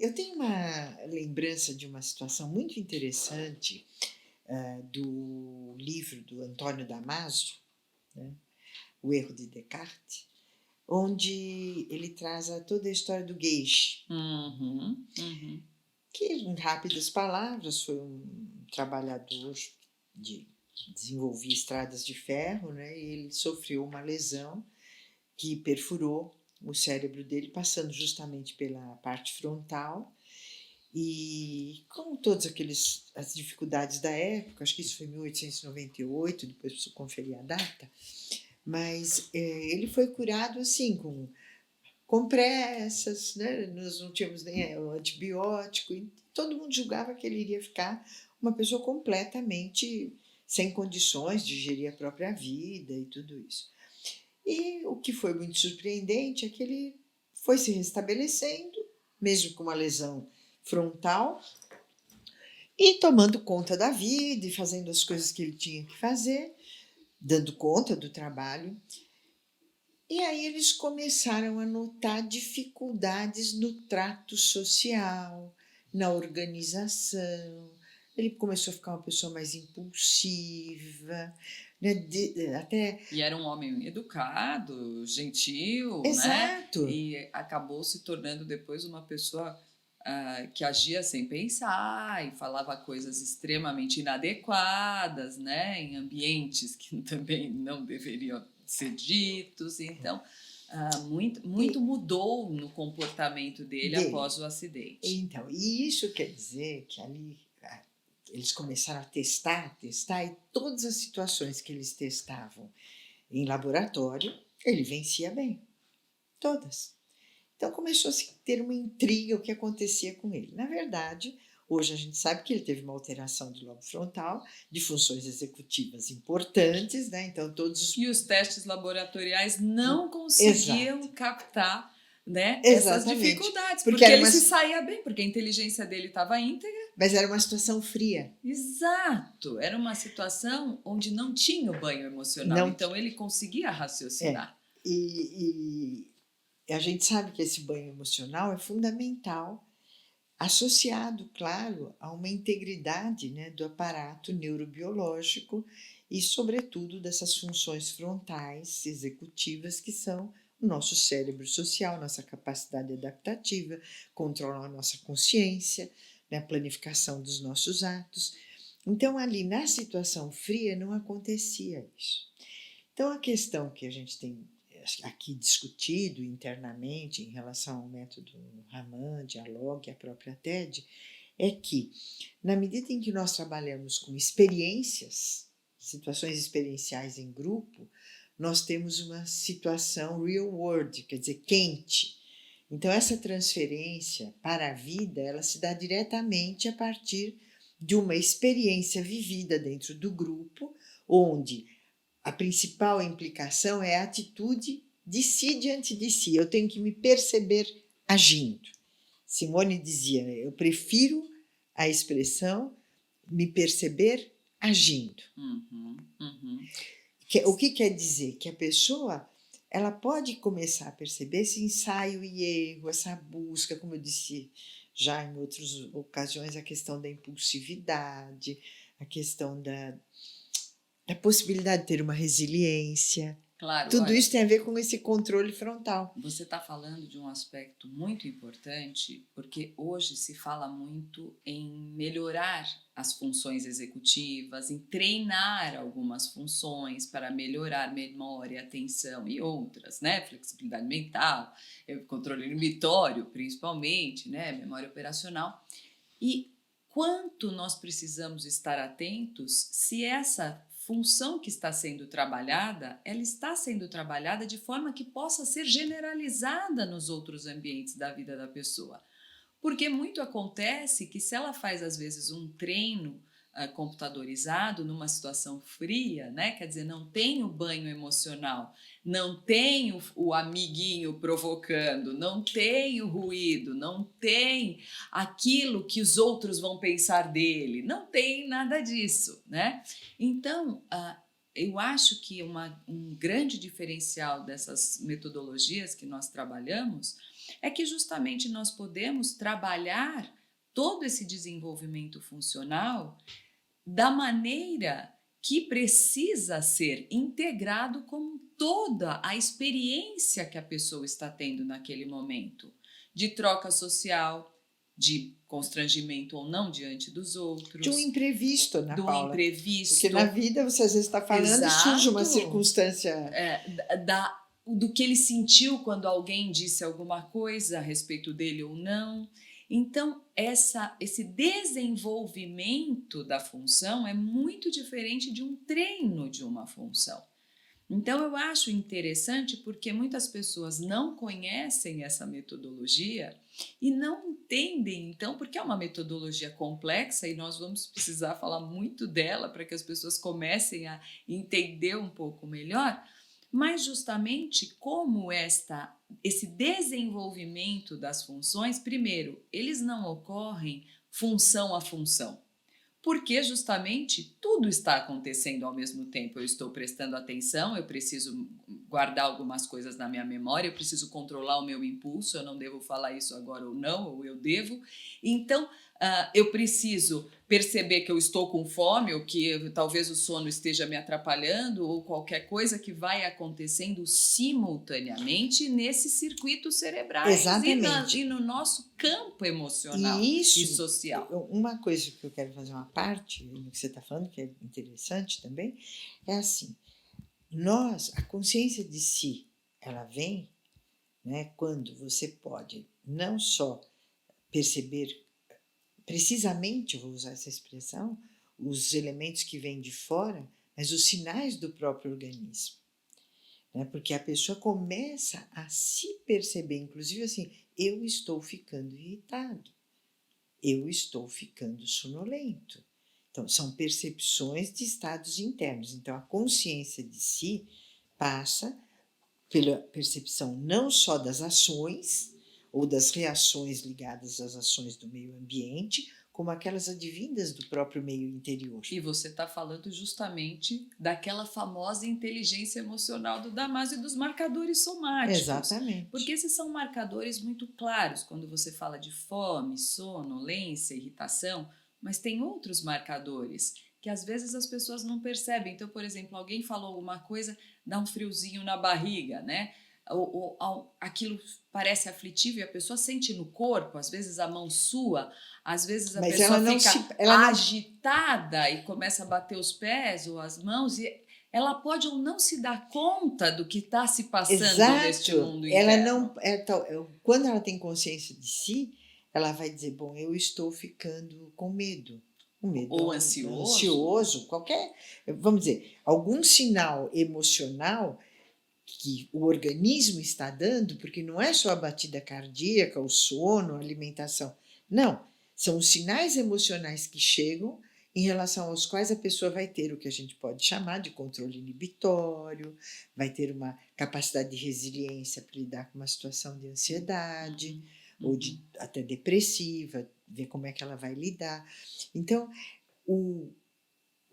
Eu tenho uma lembrança de uma situação muito interessante, do livro do Antônio Damasio, né, O Erro de Descartes, onde ele traz toda a história do Geish, Uhum, uhum. que, em rápidas palavras, foi um trabalhador de desenvolvia estradas de ferro, né, e ele sofreu uma lesão que perfurou o cérebro dele, passando justamente pela parte frontal. E com todas aqueles as dificuldades da época, acho que isso foi em 1898, depois preciso conferir a data, mas ele foi curado assim, com compressas, né? Nós não tínhamos nem o antibiótico, e todo mundo julgava que ele iria ficar uma pessoa completamente sem condições de gerir a própria vida e tudo isso. E o que foi muito surpreendente é que ele foi se restabelecendo, mesmo com uma lesão frontal, e tomando conta da vida e fazendo as coisas que ele tinha que fazer, dando conta do trabalho. E aí eles começaram a notar dificuldades no trato social, na organização. Ele começou a ficar uma pessoa mais impulsiva, né? Até. E era um homem educado, gentil, né? Exato. E acabou se tornando depois uma pessoa que agia sem pensar e falava coisas extremamente inadequadas, né? Em ambientes que também não deveriam ser ditos. Então, muito, muito E mudou no comportamento dele dele. após o acidente. Então, e isso quer dizer que ali eles começaram a testar, e todas as situações que eles testavam em laboratório, ele vencia bem, todas. Então começou a se ter uma intriga o que acontecia com ele. Na verdade, hoje a gente sabe que ele teve uma alteração do lobo frontal, de funções executivas importantes, né? Então todos os. E os testes laboratoriais não Exato, conseguiam captar, né, essas exatamente. dificuldades, Porque porque era ele uma, se saía bem, porque a inteligência dele estava íntegra. mas era uma situação fria. Exato, era uma situação onde não tinha o banho emocional, Não. então ele conseguia É. raciocinar. E a gente sabe que esse banho emocional é fundamental, associado, claro, a uma integridade, né, do aparato neurobiológico e, sobretudo, dessas funções frontais executivas que são o nosso cérebro social, nossa capacidade adaptativa, controlam a nossa consciência, né, a planificação dos nossos atos. Então, ali na situação fria não acontecia isso. Então, a questão que a gente tem aqui discutido internamente em relação ao método Raman, Dialogue e a própria TED, é que, na medida em que nós trabalhamos com experiências, situações experienciais em grupo, nós temos uma situação real world, quer dizer, quente. Então, essa transferência para a vida, ela se dá diretamente a partir de uma experiência vivida dentro do grupo, onde a principal implicação é a atitude de si diante de si. Eu tenho que me perceber agindo. Simone dizia: eu prefiro a expressão me perceber agindo. Uhum, uhum. O que quer dizer? Que a pessoa ela pode começar a perceber esse ensaio e erro, essa busca, como eu disse já em outras ocasiões, a questão da impulsividade, a questão da possibilidade de ter uma resiliência. Claro, Tudo olha, isso tem a ver com esse controle frontal. você está falando de um aspecto muito importante, porque hoje se fala muito em melhorar as funções executivas, em treinar algumas funções para melhorar memória, atenção e outras, né? Flexibilidade mental, controle inibitório, principalmente, né? Memória operacional. E quanto nós precisamos estar atentos se essa função que está sendo trabalhada, ela está sendo trabalhada de forma que possa ser generalizada nos outros ambientes da vida da pessoa. Porque muito acontece que se ela faz às vezes um treino computadorizado numa situação fria, né? Quer dizer, não tem o banho emocional, não tem o amiguinho provocando, não tem o ruído, não tem aquilo que os outros vão pensar dele, não tem nada disso, né? Então, eu acho que um grande diferencial dessas metodologias que nós trabalhamos é que justamente nós podemos trabalhar todo esse desenvolvimento funcional da maneira que precisa ser integrado com toda a experiência que a pessoa está tendo naquele momento, de troca social, de constrangimento ou não diante dos De um outros, imprevisto, Ana do Paula. Porque imprevisto. na vida você às vezes está falando e surge uma Exato. circunstância. Do que ele sentiu quando alguém disse alguma coisa a respeito dele ou não. Então, esse desenvolvimento da função é muito diferente de um treino de uma função. Então, eu acho interessante porque muitas pessoas não conhecem essa metodologia e não entendem, então, porque é uma metodologia complexa e nós vamos precisar falar muito dela para que as pessoas comecem a entender um pouco melhor, mas justamente como esse desenvolvimento das funções, primeiro, eles não ocorrem função a função. Porque justamente tudo está acontecendo ao mesmo tempo. Eu estou prestando atenção, eu preciso guardar algumas coisas na minha memória, eu preciso controlar o meu impulso, eu não devo falar isso agora ou não, ou eu devo. Então, eu preciso perceber que eu estou com fome, ou que talvez o sono esteja me atrapalhando, ou qualquer coisa que vai acontecendo simultaneamente nesses circuitos cerebrais Exatamente. e no nosso campo emocional E e isso, social. uma coisa que eu quero fazer uma parte no que você está falando, que é interessante também, é assim, a consciência de si, ela vem, né, quando você pode não só perceber precisamente, eu vou usar essa expressão, os elementos que vêm de fora, mas os sinais do próprio organismo. Né? Porque a pessoa começa a se perceber, inclusive assim, eu estou ficando irritado, eu estou ficando sonolento. Então, são percepções de estados internos. Então, a consciência de si passa pela percepção não só das ações ou das reações ligadas às ações do meio ambiente, como aquelas advindas do próprio meio interior. E você está falando justamente daquela famosa inteligência emocional do Damasio e dos marcadores somáticos. Exatamente. Porque esses são marcadores muito claros quando você fala de fome, sonolência, irritação, mas tem outros marcadores que às vezes as pessoas não percebem. Então, por exemplo, alguém falou alguma coisa, dá um friozinho na barriga, né? Aquilo parece aflitivo e a pessoa sente no corpo, às vezes a mão sua, às vezes a Mas pessoa ela não fica agitada e começa a bater os pés ou as mãos e ela pode ou não se dar conta do que está se passando Exato. neste mundo ela interno. não quando ela tem consciência de si, ela vai dizer, bom, eu estou ficando com medo. Um medo Ou ansioso. ansioso, qualquer, vamos dizer, algum sinal emocional que o organismo está dando, porque não é só a batida cardíaca, o sono, a alimentação. Não, são os sinais emocionais que chegam em relação aos quais a pessoa vai ter o que a gente pode chamar de controle inibitório, vai ter uma capacidade de resiliência para lidar com uma situação de ansiedade, ou de até depressiva, ver como é que ela vai lidar. Então, o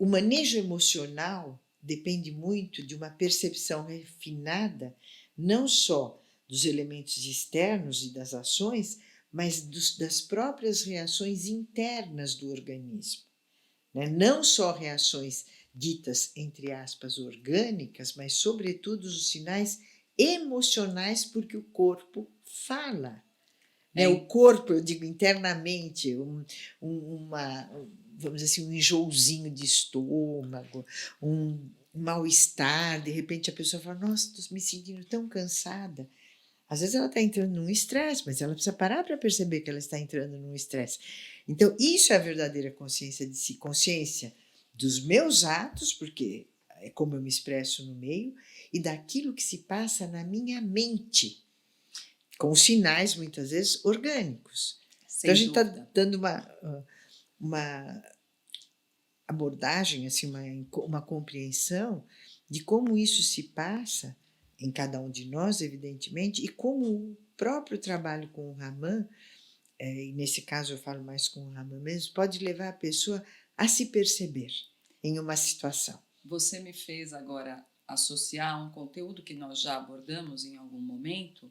manejo emocional depende muito de uma percepção refinada, não só dos elementos externos e das ações, mas das próprias reações internas do organismo. Né? Não só reações ditas, entre aspas, orgânicas, mas, sobretudo, os sinais emocionais, porque o corpo fala. Né? O corpo, eu digo internamente, vamos dizer assim, um enjoozinho de estômago, um mal-estar, de repente a pessoa fala, nossa, estou me sentindo tão cansada. Às vezes ela está entrando num estresse, mas ela precisa parar para perceber que ela está entrando num estresse. Então, isso é a verdadeira consciência de si, consciência dos meus atos, porque é como eu me expresso no meio, e daquilo que se passa na minha mente, com sinais, muitas vezes, orgânicos. Sem então, a gente está dúvida. dando uma abordagem, assim, uma compreensão de como isso se passa em cada um de nós, evidentemente, e como o próprio trabalho com o Raman, e nesse caso eu falo mais com o Raman mesmo, pode levar a pessoa a se perceber em uma situação. Você me fez agora associar um conteúdo que nós já abordamos em algum momento,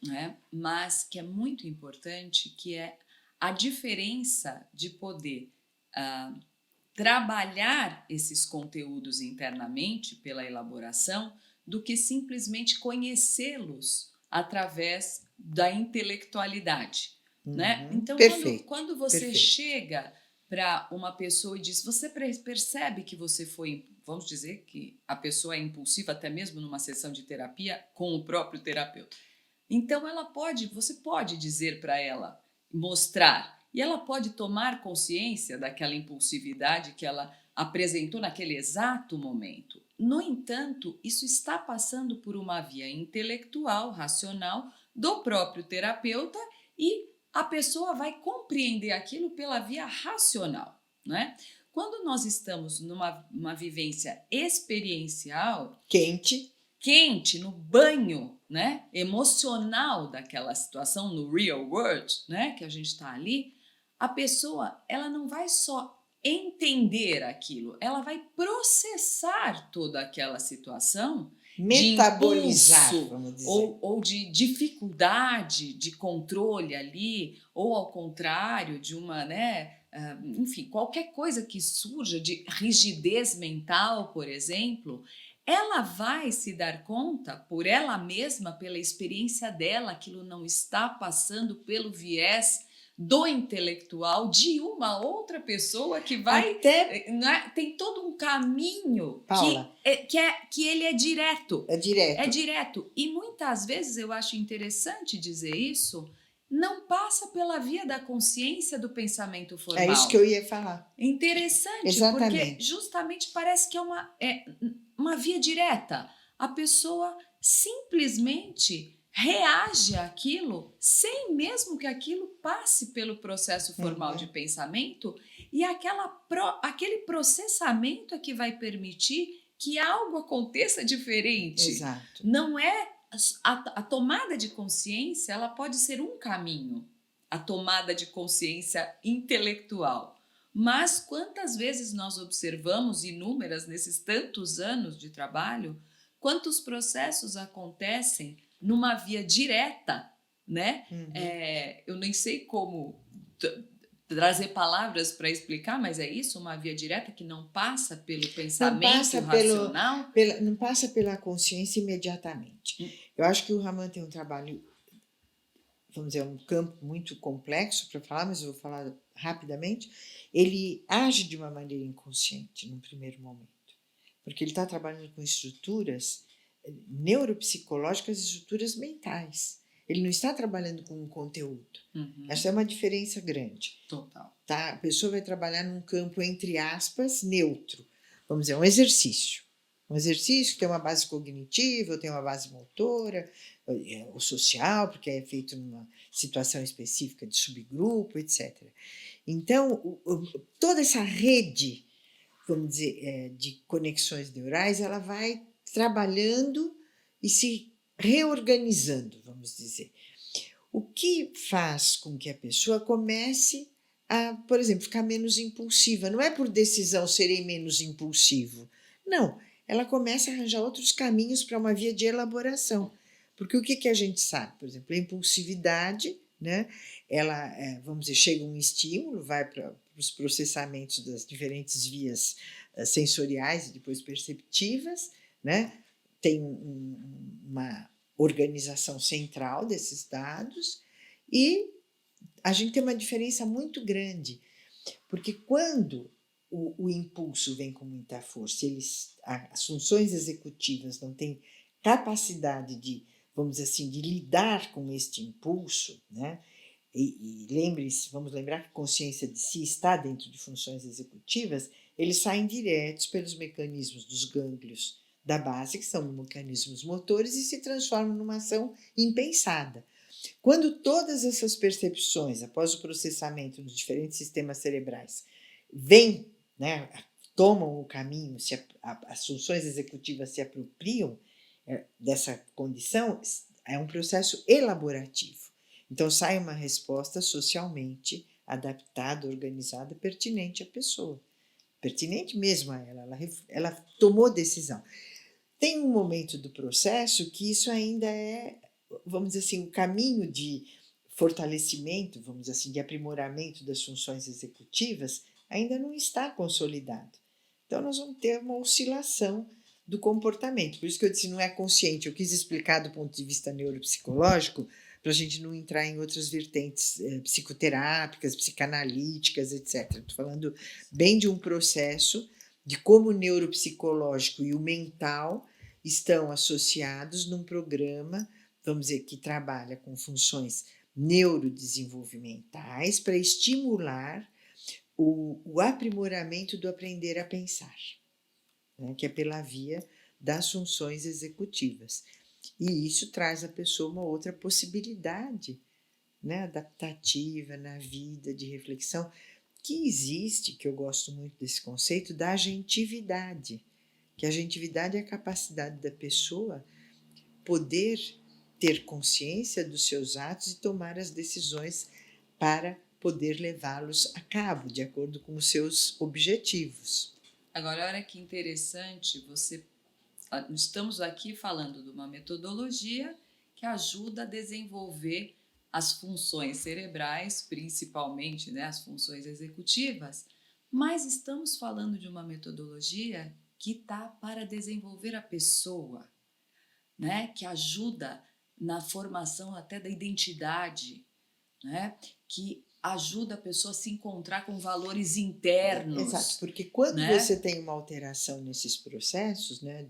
né? Mas que é muito importante, que é a diferença de poder ah, trabalhar esses conteúdos internamente pela elaboração do que simplesmente conhecê-los através da intelectualidade, né? Então, Perfeito, quando você perfeito. chega para uma pessoa e diz, você percebe que você foi, vamos dizer que a pessoa é impulsiva até mesmo numa sessão de terapia com o próprio terapeuta. Então você pode dizer para ela, mostrar, e ela pode tomar consciência daquela impulsividade que ela apresentou naquele exato momento. No entanto, isso está passando por uma via intelectual, racional do próprio terapeuta e a pessoa vai compreender aquilo pela via racional, né? Quando nós estamos numa vivência experiencial, Quente. quente, no banho, né, emocional daquela situação, no real world, né, que a gente está ali, a pessoa ela não vai só entender aquilo, ela vai processar toda aquela situação de Metabolizar, impulso vamos dizer. ou de dificuldade de controle ali, ou ao contrário, de uma, né, enfim, qualquer coisa que surja de rigidez mental, por exemplo, ela vai se dar conta por ela mesma, pela experiência dela, aquilo não está passando pelo viés do intelectual de uma outra pessoa que vai, Até, né, tem todo um caminho Paula, que ele é direto. é É direto. direto. E muitas vezes eu acho interessante dizer isso, não passa pela via da consciência do pensamento É isso formal. que eu ia falar. Interessante, porque Exatamente. justamente parece que é uma via direta. A pessoa simplesmente reage àquilo sem mesmo que aquilo passe pelo processo formal de pensamento, e aquele processamento é que vai permitir que algo aconteça diferente. Exato. Não é a tomada de consciência, ela pode ser um caminho, a tomada de consciência intelectual. Mas quantas vezes nós observamos, inúmeras nesses tantos anos de trabalho, quantos processos acontecem numa via direta, né? Eu nem sei como trazer palavras para explicar, mas é isso, uma via direta que não passa pelo pensamento racional. Não passa pela consciência imediatamente. Eu acho que o Raman tem um trabalho, vamos dizer, um campo muito complexo para falar, mas eu vou falar rapidamente. Ele age de uma maneira inconsciente num primeiro momento, porque ele está trabalhando com estruturas neuropsicológicas e estruturas mentais. Ele não está trabalhando com um conteúdo. Essa é uma diferença grande. Total. Tá? A pessoa vai trabalhar num campo, entre aspas, neutro. Vamos dizer, um exercício. Um exercício que tem uma base cognitiva, tem uma base motora, o social, porque é feito numa situação específica de subgrupo, etc. Então, toda essa rede, vamos dizer, de conexões neurais, ela vai trabalhando e se reorganizando, vamos dizer. O que faz com que a pessoa comece a, por exemplo, ficar menos impulsiva. Não é por decisão serei menos impulsivo. Não, ela começa a arranjar outros caminhos para uma via de elaboração. Porque o que a gente sabe? Por exemplo, a impulsividade, né? Ela, vamos dizer, chega um estímulo, vai para os processamentos das diferentes vias sensoriais e depois perceptivas, né? Tem uma organização central desses dados e a gente tem uma diferença muito grande, porque quando o impulso vem com muita força, as funções executivas não têm capacidade de, vamos dizer assim, de lidar com este impulso, né? E lembre-se, vamos lembrar que a consciência de si está dentro de funções executivas, eles saem diretos pelos mecanismos dos gânglios da base, que são mecanismos motores, e se transformam numa ação impensada. Quando todas essas percepções, após o processamento dos diferentes sistemas cerebrais, vêm, né, tomam o caminho, as funções executivas se apropriam dessa condição, é um processo elaborativo. Então sai uma resposta socialmente adaptada, organizada, pertinente à pessoa. Pertinente mesmo a ela tomou decisão. Tem um momento do processo que isso ainda é vamos dizer assim, o caminho de fortalecimento, vamos dizer assim, de aprimoramento das funções executivas ainda não está consolidado. Então, nós vamos ter uma oscilação do comportamento. Por isso que eu disse, não é consciente. Eu quis explicar do ponto de vista neuropsicológico, para a gente não entrar em outras vertentes psicoterápicas, psicanalíticas, etc. Estou falando bem de um processo de como o neuropsicológico e o mental estão associados num programa, vamos dizer, que trabalha com funções neurodesenvolvimentais para estimular o aprimoramento do aprender a pensar, né, que é pela via das funções executivas. E isso traz à pessoa uma outra possibilidade, né, adaptativa na vida, de reflexão, que existe, que eu gosto muito desse conceito, da agentividade, que a agentividade é a capacidade da pessoa poder ter consciência dos seus atos e tomar as decisões para poder levá-los a cabo, de acordo com os seus objetivos. Agora, olha que interessante, estamos aqui falando de uma metodologia que ajuda a desenvolver as funções cerebrais, principalmente, né, as funções executivas, mas estamos falando de uma metodologia que está para desenvolver a pessoa, né, que ajuda na formação até da identidade, né, que ajuda a pessoa a se encontrar com valores internos. Exato, porque quando né? você tem uma alteração nesses processos, né,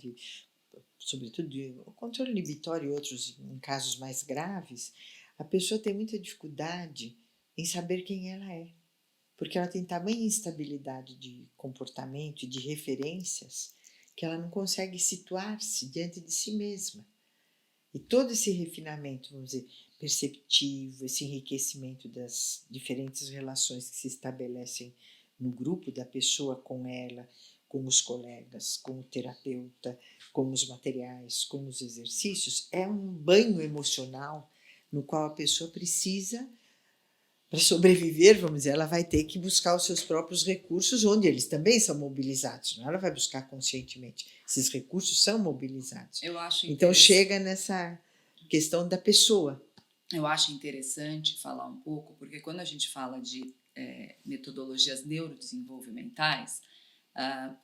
sobretudo o controle inibitório e outros em casos mais graves, a pessoa tem muita dificuldade em saber quem ela é, porque ela tem tamanha instabilidade de comportamento e de referências que ela não consegue situar-se diante de si mesma. E todo esse refinamento, vamos dizer, perceptivo, esse enriquecimento das diferentes relações que se estabelecem no grupo da pessoa com ela, com os colegas, com o terapeuta, com os materiais, com os exercícios, é um banho emocional no qual a pessoa precisa, para sobreviver, vamos dizer, ela vai ter que buscar os seus próprios recursos, onde eles também são mobilizados, não? Ela vai buscar conscientemente. Esses recursos são mobilizados. Eu acho então chega nessa questão da pessoa. Eu acho interessante falar um pouco, porque quando a gente fala de metodologias neurodesenvolvimentais,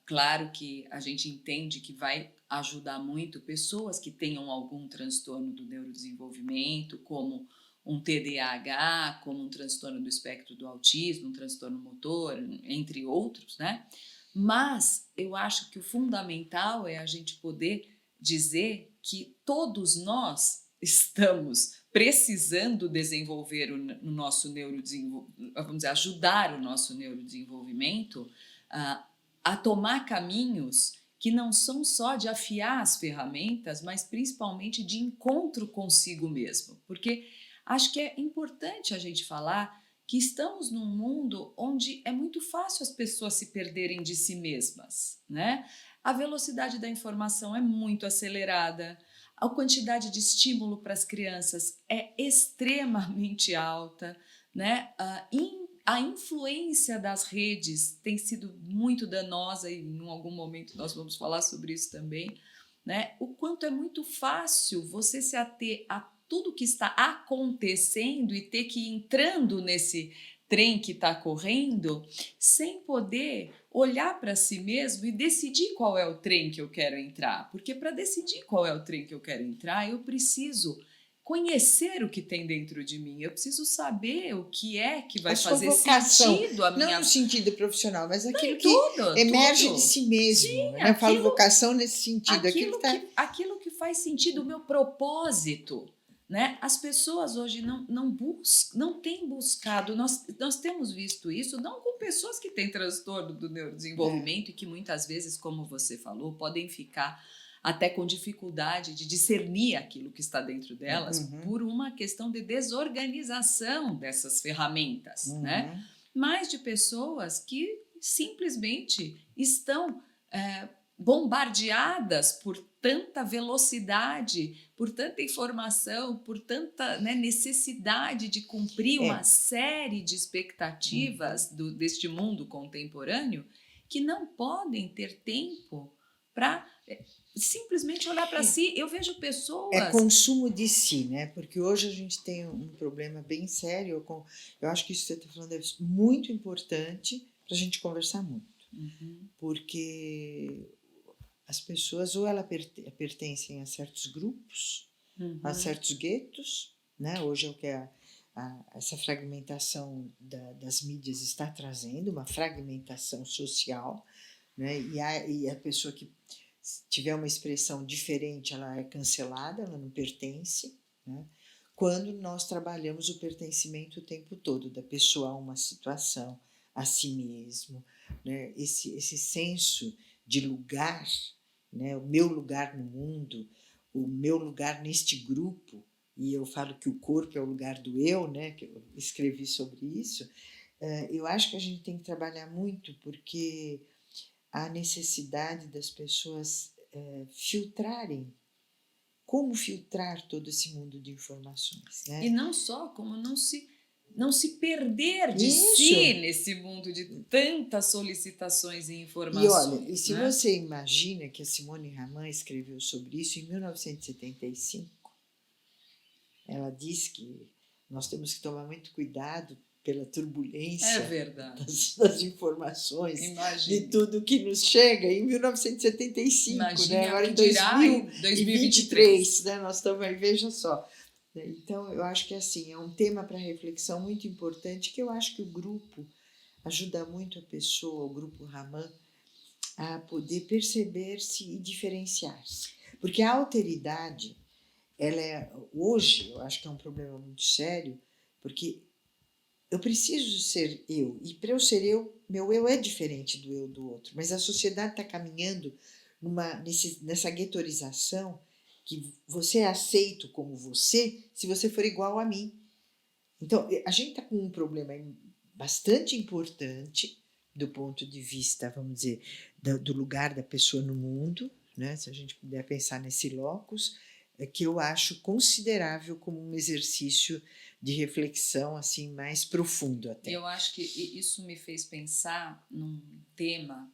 claro que a gente entende que vai ajudar muito pessoas que tenham algum transtorno do neurodesenvolvimento, como um TDAH, como um transtorno do espectro do autismo, um transtorno motor, entre outros, né? Mas eu acho que o fundamental é a gente poder dizer que todos nós estamos precisando desenvolver o nosso neurodesenvolvimento, vamos dizer, ajudar o nosso neurodesenvolvimento a tomar caminhos que não são só de afiar as ferramentas, mas principalmente de encontro consigo mesmo. Porque acho que é importante a gente falar que estamos num mundo onde é muito fácil as pessoas se perderem de si mesmas, né? A velocidade da informação é muito acelerada, a quantidade de estímulo para as crianças é extremamente alta, né? A influência das redes tem sido muito danosa e em algum momento nós vamos falar sobre isso também, né? O quanto é muito fácil você se ater a tudo que está acontecendo e ter que ir entrando nesse trem que está correndo sem poder olhar para si mesmo e decidir qual é o trem que eu quero entrar. Porque para decidir qual é o trem que eu quero entrar, eu preciso conhecer o que tem dentro de mim. Eu preciso saber o que é que vai fazer vocação, sentido a minha... Não no sentido profissional, mas aquilo que tudo, emerge tudo. de si mesmo. Sim, né? Eu falo vocação nesse sentido. Aquilo que faz sentido, o meu propósito. Né? As pessoas hoje não têm buscado, nós temos visto isso, não com pessoas que têm transtorno do neurodesenvolvimento e que muitas vezes, como você falou, podem ficar até com dificuldade de discernir aquilo que está dentro delas por uma questão de desorganização dessas ferramentas, né? Mas de pessoas que simplesmente estão bombardeadas por tanta velocidade, por tanta informação, por tanta necessidade de cumprir uma série de expectativas deste mundo contemporâneo que não podem ter tempo para simplesmente olhar para si. Eu vejo É pessoas... consumo de si, né? Porque hoje a gente tem um problema bem sério. Eu acho que isso que você está falando é muito importante para a gente conversar muito. Uhum, Porque as pessoas ou elas pertencem a certos grupos, a uhum. certos guetos, né? Hoje é o que essa fragmentação das mídias está trazendo, uma fragmentação social, né? E a pessoa que tiver uma expressão diferente, ela é cancelada, ela não pertence, né? Quando nós trabalhamos o pertencimento o tempo todo da pessoa a uma situação, a si mesmo, né? Esse senso de lugar, né? O meu lugar no mundo, o meu lugar neste grupo, e eu falo que o corpo é o lugar do eu, né? Que eu escrevi sobre isso. Eu acho que a gente tem que trabalhar muito porque há necessidade das pessoas filtrarem. Como filtrar todo esse mundo de informações, E né? não só, como não se perder de si Isso! nesse mundo de tantas solicitações e E olha, e informações, se né? você imagina que a Simone Raman escreveu sobre isso em 1975, ela diz que nós temos que tomar muito cuidado pela É turbulência verdade. das informações, de Imagine. tudo que nos chega em 1975, né? Imagine a Agora que em dirá em 2023. 2023, né? Nós estamos aí, veja só. Então, eu acho que assim, é um tema para reflexão muito importante que eu acho que o grupo ajuda muito a pessoa, o grupo Raman, a poder perceber-se e diferenciar-se. Porque a alteridade, ela é, hoje, eu acho que é um problema muito sério, porque eu preciso ser eu, e para eu ser eu, meu eu é diferente do eu do outro, mas a sociedade está caminhando nessa guetorização que você é aceito como você se você for igual a mim. Então, a gente está com um problema bastante importante do ponto de vista, vamos dizer, do lugar da pessoa no mundo, né? Se a gente puder pensar nesse locus, que eu acho considerável como um exercício de reflexão assim mais profundo E até. eu acho que isso me fez pensar num tema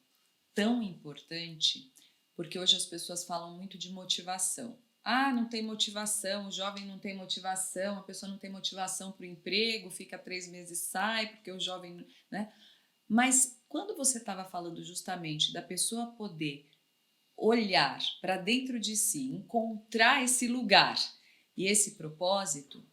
tão importante, porque hoje as pessoas falam muito de motivação. Ah, não tem motivação, o jovem não tem motivação, a pessoa não tem motivação para o emprego, fica 3 meses e sai, porque o jovem, né? Mas quando você estava falando justamente da pessoa poder olhar para dentro de si, encontrar esse lugar e esse propósito,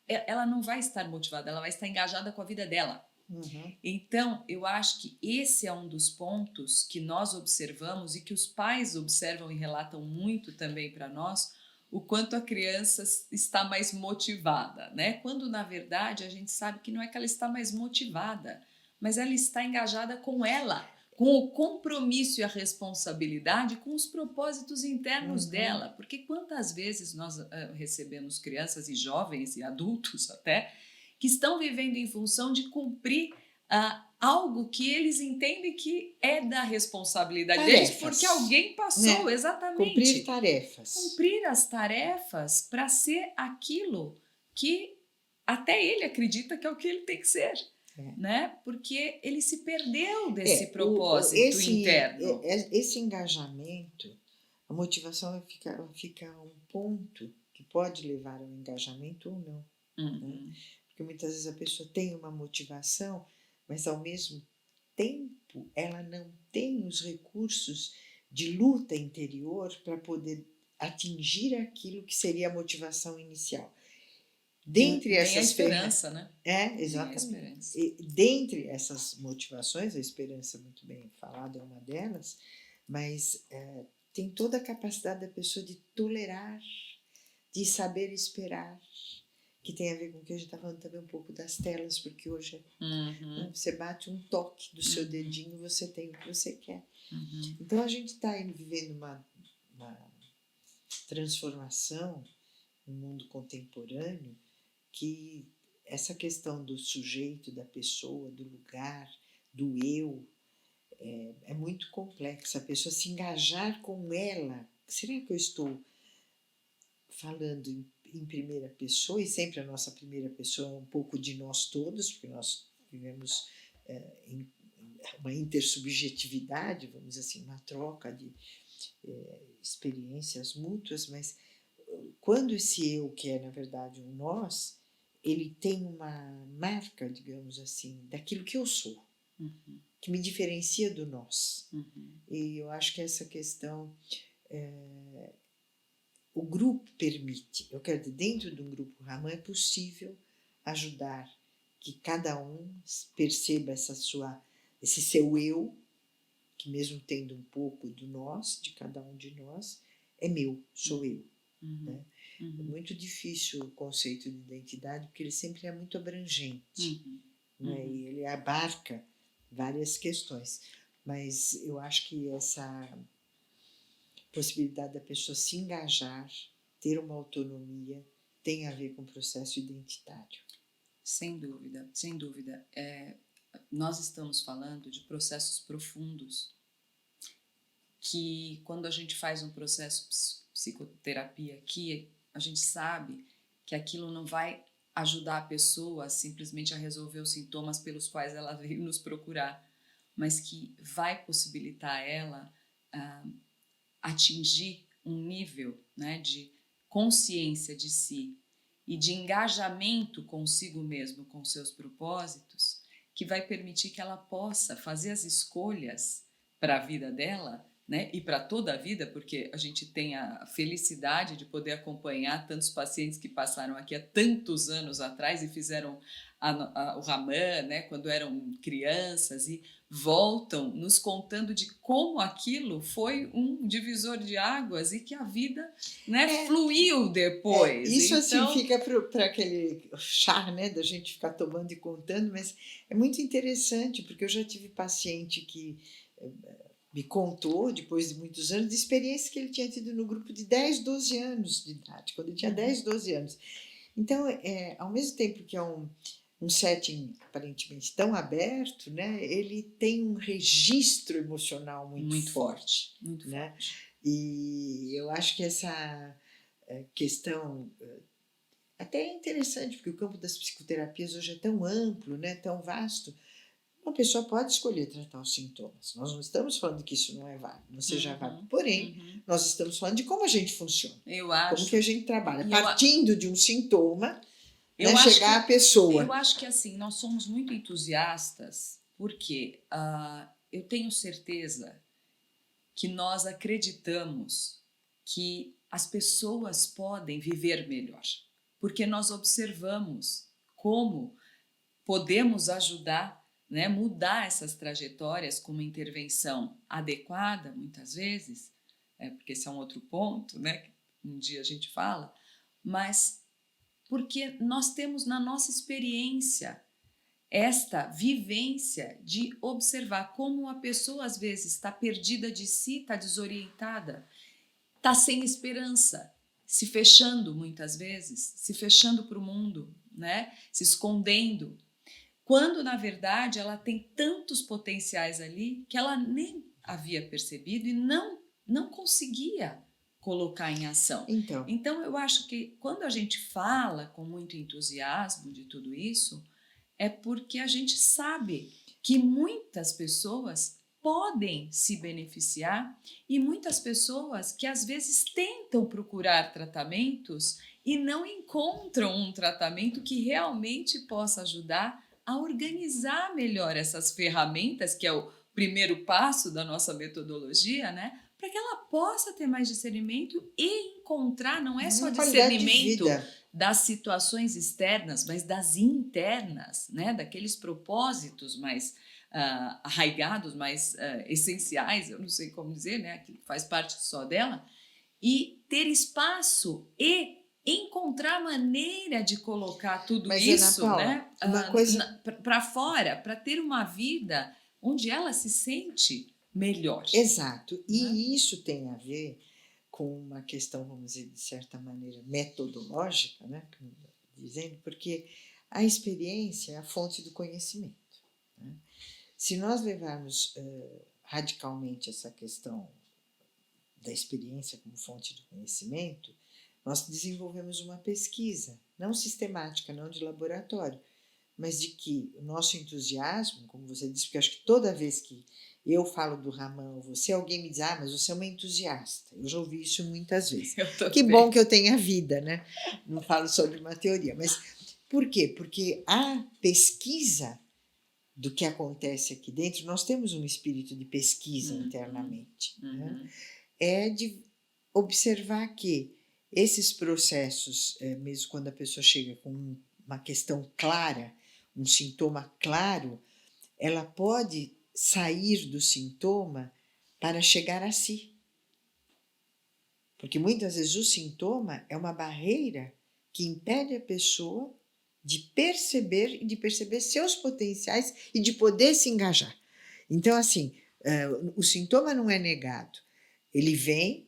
ela não vai estar motivada, ela vai estar engajada com a vida dela. Uhum. Então, eu acho que esse é um dos pontos que nós observamos e que os pais observam e relatam muito também para nós, o quanto a criança está mais motivada, né? Quando na verdade a gente sabe que não é que ela está mais motivada, mas ela está engajada com ela, com o compromisso e a responsabilidade com os propósitos internos Uhum. dela. Porque quantas vezes nós recebemos crianças e jovens e adultos até que estão vivendo em função de cumprir algo que eles entendem que é da responsabilidade deles porque Tarefas, alguém passou, né? Cumprir exatamente. tarefas. Cumprir as tarefas para ser aquilo que até ele acredita que é o que ele tem que ser, É. né? Porque ele se perdeu desse O, propósito interno. esse engajamento, a motivação fica um ponto que pode levar ao engajamento ou não, né? Uhum. Porque muitas vezes a pessoa tem uma motivação, mas ao mesmo tempo ela não tem os recursos de luta interior para poder atingir aquilo que seria a motivação inicial. Dentre Nem a essas ferramentas. esperança, né? Nem a Exatamente. esperança. E, dentre essas motivações, a esperança, muito bem falada, é uma delas, mas tem toda a capacidade da pessoa de tolerar, de saber esperar, que tem a ver com o que a gente está falando também um pouco das telas, porque hoje Uhum. você bate um toque do seu Uhum. dedinho, você tem o que você quer. Uhum. Então a gente está vivendo uma transformação no mundo contemporâneo que essa questão do sujeito, da pessoa, do lugar, do eu, é muito complexa. A pessoa se engajar com ela. Será que eu estou falando em primeira pessoa? E sempre a nossa primeira pessoa é um pouco de nós todos, porque nós vivemos uma intersubjetividade, vamos dizer assim, uma troca de experiências mútuas, mas quando esse eu, que é na verdade um nós, ele tem uma marca, digamos assim, daquilo que eu sou, Uhum. que me diferencia do nós. Uhum. E eu acho que essa questão o grupo permite. Eu quero dizer, dentro de um grupo Raman é possível ajudar que cada um perceba esse seu eu, que mesmo tendo um pouco do nós, de cada um de nós, é meu, sou eu. Uhum. Né? É Uhum. muito difícil o conceito de identidade, porque ele sempre é muito abrangente, Uhum. né? Uhum. E ele abarca várias questões. Mas eu acho que essa possibilidade da pessoa se engajar, ter uma autonomia, tem a ver com o processo identitário. Sem dúvida, sem dúvida. Nós estamos falando de processos profundos que, quando a gente faz um processo psicoterapia aqui, a gente sabe que aquilo não vai ajudar a pessoa simplesmente a resolver os sintomas pelos quais ela veio nos procurar, mas que vai possibilitar ela atingir um nível, né, de consciência de si e de engajamento consigo mesmo, com seus propósitos, que vai permitir que ela possa fazer as escolhas para a vida dela, né, e para toda a vida, porque a gente tem a felicidade de poder acompanhar tantos pacientes que passaram aqui há tantos anos atrás e fizeram o Raman, né, quando eram crianças, e voltam nos contando de como aquilo foi um divisor de águas e que a vida, né, fluiu depois. Isso então, assim fica para aquele chá, né, da gente ficar tomando e contando, mas é muito interessante, porque eu já tive paciente que me contou, depois de muitos anos, de experiências que ele tinha tido no grupo de 10, 12 anos de idade, quando ele tinha 10, 12 anos. Então, ao mesmo tempo que é um setting aparentemente tão aberto, né, ele tem um registro emocional muito forte. Muito né? forte. E eu acho que essa questão até é interessante, porque o campo das psicoterapias hoje é tão amplo, né, tão vasto. Uma pessoa pode escolher tratar os sintomas. Nós não estamos falando que isso não é válido, não seja válido. Porém, nós estamos falando de como a gente funciona. Eu acho. Como que a gente trabalha. E Partindo de um sintoma, eu chegar à pessoa. Eu acho que assim, nós somos muito entusiastas, porque eu tenho certeza que nós acreditamos que as pessoas podem viver melhor, porque nós observamos como podemos ajudar, né, mudar essas trajetórias com uma intervenção adequada, muitas vezes, porque esse é um outro ponto, né, que um dia a gente fala, mas porque nós temos na nossa experiência esta vivência de observar como a pessoa às vezes está perdida de si, está desorientada, está sem esperança, se fechando muitas vezes, se fechando para o mundo, né? Se escondendo, quando na verdade ela tem tantos potenciais ali que ela nem havia percebido e não conseguia colocar em ação. Então eu acho que quando a gente fala com muito entusiasmo de tudo isso, é porque a gente sabe que muitas pessoas podem se beneficiar e muitas pessoas que às vezes tentam procurar tratamentos e não encontram um tratamento que realmente possa ajudar a organizar melhor essas ferramentas, que é o primeiro passo da nossa metodologia, né? Para que ela possa ter mais discernimento e encontrar, não é só discernimento das situações externas, mas das internas, né? Daqueles propósitos mais arraigados, mais essenciais, eu não sei como dizer, né? Aquilo que faz parte só dela, e ter espaço e encontrar maneira de colocar tudo isso, né, para fora, para ter uma vida onde ela se sente melhor. Exato. E isso tem a ver com uma questão, vamos dizer, de certa maneira, metodológica, né? Dizendo, porque a experiência é a fonte do conhecimento. Né? Se nós levarmos radicalmente essa questão da experiência como fonte de conhecimento, nós desenvolvemos uma pesquisa, não sistemática, não de laboratório, mas de que o nosso entusiasmo, como você disse, porque acho que toda vez que eu falo do Raman ou você, alguém me diz, mas você é uma entusiasta. Eu já ouvi isso muitas vezes. Eu Que também. bom que eu tenho a vida, né? Não falo sobre uma teoria. Mas por quê? Porque a pesquisa do que acontece aqui dentro, nós temos um espírito de pesquisa internamente, né? É de observar que esses processos, mesmo quando a pessoa chega com uma questão clara, um sintoma claro, ela pode sair do sintoma para chegar a si. Porque muitas vezes o sintoma é uma barreira que impede a pessoa de perceber seus potenciais e de poder se engajar. Então, assim, o sintoma não é negado. Ele vem,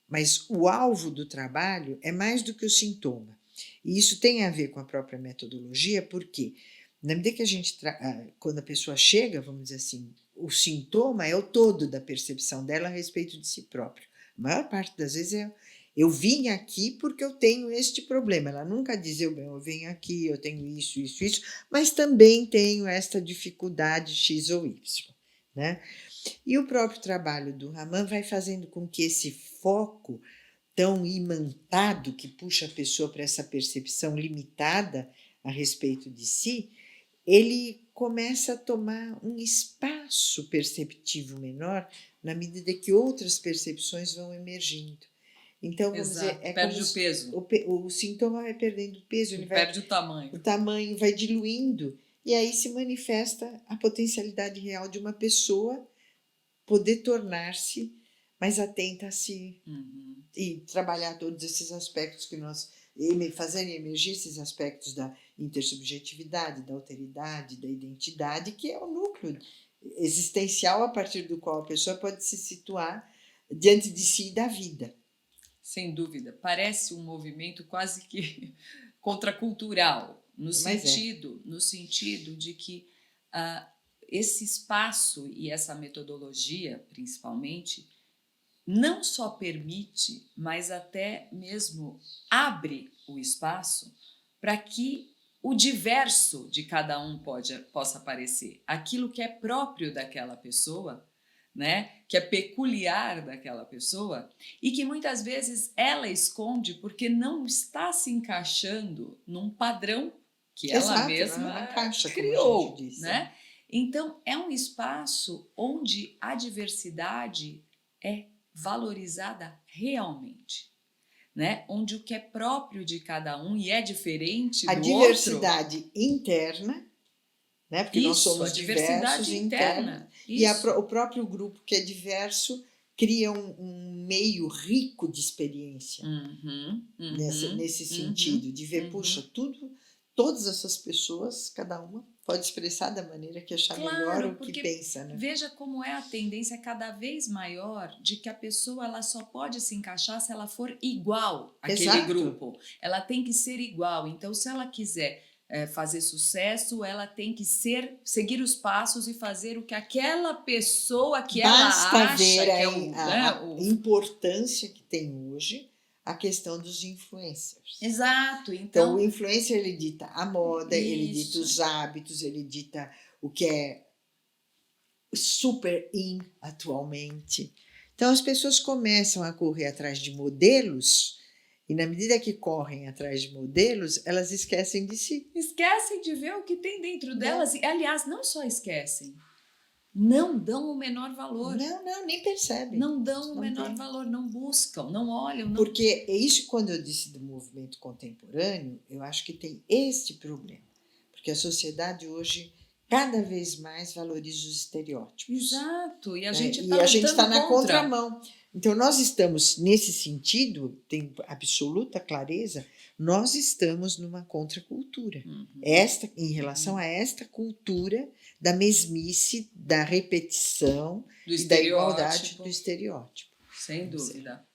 mas o alvo do trabalho é mais do que o sintoma. E isso tem a ver com a própria metodologia, porque na medida que a gente, quando a pessoa chega, vamos dizer assim, o sintoma é o todo da percepção dela a respeito de si própria. A maior parte das vezes eu vim aqui porque eu tenho este problema. Ela nunca diz, eu venho aqui, eu tenho isso, mas também tenho esta dificuldade X ou Y, né? E o próprio trabalho do Raman vai fazendo com que esse foco tão imantado que puxa a pessoa para essa percepção limitada a respeito de si, ele começa a tomar um espaço perceptivo menor na medida que outras percepções vão emergindo. Então, vamos dizer, Exato. Perde o peso. O sintoma vai perdendo peso, ele Perde o tamanho vai diluindo, e aí se manifesta a potencialidade real de uma pessoa poder tornar-se mais atenta a si e trabalhar todos esses aspectos que nós fazerem emergir esses aspectos da intersubjetividade, da alteridade, da identidade, que é o núcleo existencial a partir do qual a pessoa pode se situar diante de si e da vida. Sem dúvida. Parece um movimento quase que contracultural, no sentido de que esse espaço e essa metodologia, principalmente, não só permite, mas até mesmo abre o espaço para que o diverso de cada um possa aparecer. Aquilo que é próprio daquela pessoa, né? Que é peculiar daquela pessoa e que muitas vezes ela esconde porque não está se encaixando num padrão que ela mesma criou, como a gente disse, né? Então, é um espaço onde a diversidade é valorizada realmente, né? Onde o que é próprio de cada um e é diferente do outro... A diversidade interna, né? Porque nós somos diversos interna. E o próprio grupo que é diverso cria um meio rico de experiência nesse sentido, de ver, puxa, todas essas pessoas, cada uma pode expressar da maneira que achar melhor o que pensa, né? Veja como é a tendência cada vez maior de que a pessoa ela só pode se encaixar se ela for igual àquele grupo. Ela tem que ser igual. Então, se ela quiser fazer sucesso, ela tem que seguir os passos e fazer o que aquela pessoa que ela acha ver que é a importância que tem hoje a questão dos influencers. Exato. Então o influencer, ele dita a moda, ele dita os hábitos, ele dita o que é super in atualmente. Então as pessoas começam a correr atrás de modelos e na medida que correm atrás de modelos, elas esquecem de si. Esquecem de ver o que tem dentro delas. E, aliás, não só esquecem, não dão o menor valor. Não, nem percebem. Não dão o menor valor, não buscam, não olham. Não... Porque é isso, quando eu disse do movimento contemporâneo, eu acho que tem este problema. Porque a sociedade hoje cada vez mais valoriza os estereótipos. Exato, e a gente está na contramão. Então, nós estamos, nesse sentido, tem absoluta clareza, nós estamos numa contracultura. Em relação a esta cultura da mesmice, da repetição e da igualdade do estereótipo. Sem dúvida.